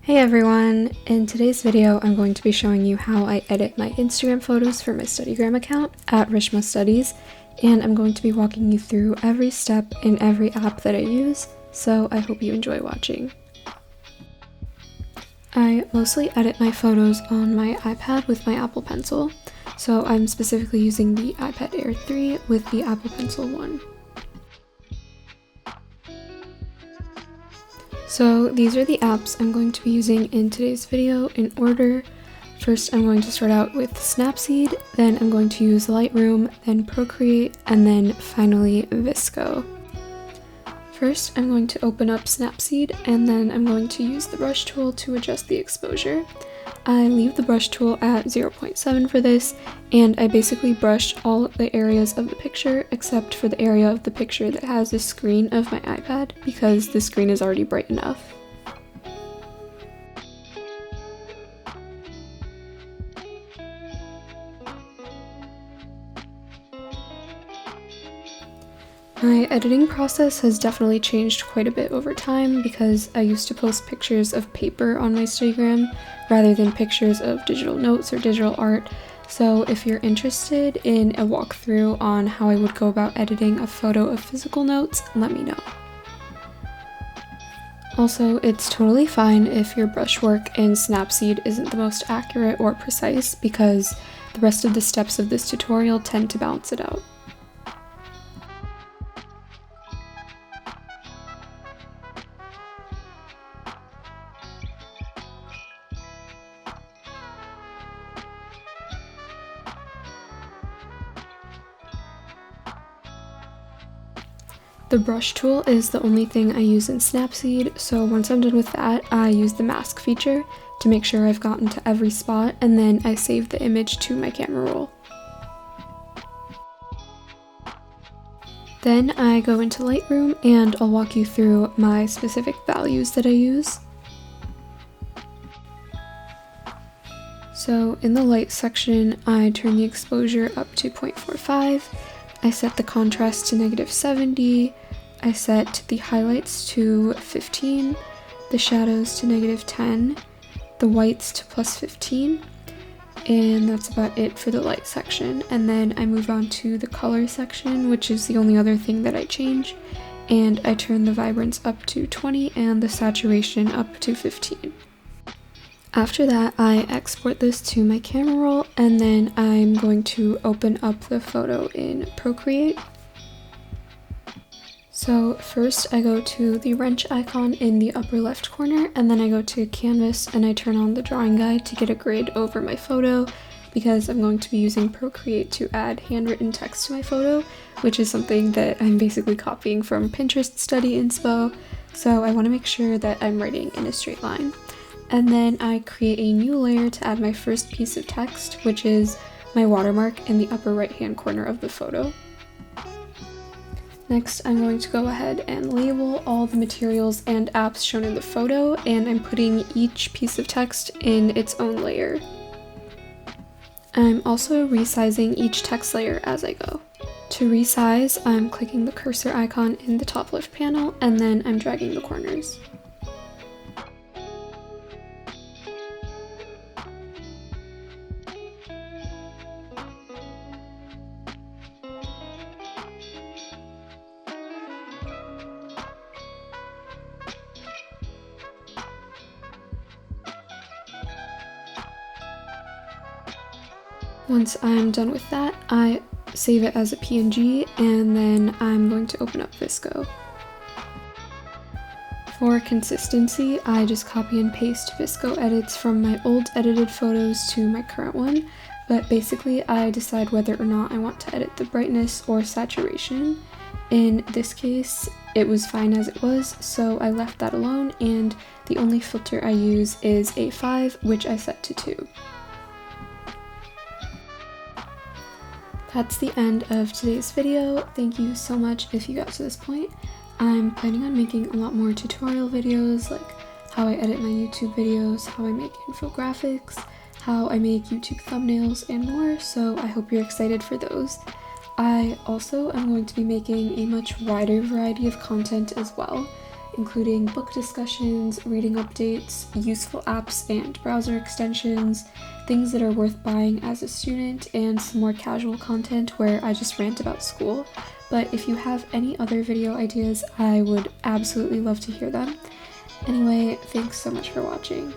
Hey everyone! In today's video, I'm going to be showing you how I edit my Instagram photos for my studygram account at Rishma Studies, and I'm going to be walking you through every step in every app that I use, so I hope you enjoy watching. I mostly edit my photos on my iPad with my Apple Pencil, so I'm specifically using the iPad Air 3 with the Apple Pencil 1. So these are the apps I'm going to be using in today's video in order. First, I'm going to start out with Snapseed, then I'm going to use Lightroom, then Procreate, and then finally VSCO. First, I'm going to open up Snapseed, and then I'm going to use the brush tool to adjust the exposure. I leave the brush tool at 0.7 for this, and I basically brush all the areas of the picture except for the area of the picture that has the screen of my iPad because the screen is already bright enough. My editing process has definitely changed quite a bit over time because I used to post pictures of paper on my studygram rather than pictures of digital notes or digital art, so if you're interested in a walkthrough on how I would go about editing a photo of physical notes, let me know. Also, it's totally fine if your brushwork in Snapseed isn't the most accurate or precise because the rest of the steps of this tutorial tend to balance it out. The brush tool is the only thing I use in Snapseed, so once I'm done with that, I use the mask feature to make sure I've gotten to every spot, and then I save the image to my camera roll. Then I go into Lightroom and I'll walk you through my specific values that I use. So in the light section, I turn the exposure up to 0.45. I set the contrast to -70, I set the highlights to 15, the shadows to -10, the whites to +15, and that's about it for the light section. And then I move on to the color section, which is the only other thing that I change, and I turn the vibrance up to 20 and the saturation up to 15. After that, I export this to my camera roll, and then I'm going to open up the photo in Procreate. So first I go to the wrench icon in the upper left corner, and then I go to Canvas and I turn on the drawing guide to get a grid over my photo because I'm going to be using Procreate to add handwritten text to my photo, which is something that I'm basically copying from Pinterest study inspo, so I want to make sure that I'm writing in a straight line. And then I create a new layer to add my first piece of text, which is my watermark in the upper right hand corner of the photo. Next, I'm going to go ahead and label all the materials and apps shown in the photo, and I'm putting each piece of text in its own layer. I'm also resizing each text layer as I go. To resize, I'm clicking the cursor icon in the top left panel, and then I'm dragging the corners. Once I'm done with that, I save it as a PNG, and then I'm going to open up VSCO. For consistency, I just copy and paste VSCO edits from my old edited photos to my current one, but basically I decide whether or not I want to edit the brightness or saturation. In this case, it was fine as it was, so I left that alone, and the only filter I use is A5, which I set to 2. That's the end of today's video. Thank you so much if you got to this point. I'm planning on making a lot more tutorial videos, like how I edit my YouTube videos, how I make infographics, how I make YouTube thumbnails, and more, so I hope you're excited for those. I also am going to be making a much wider variety of content as well, including book discussions, reading updates, useful apps and browser extensions, things that are worth buying as a student, and some more casual content where I just rant about school. But if you have any other video ideas, I would absolutely love to hear them. Anyway, thanks so much for watching.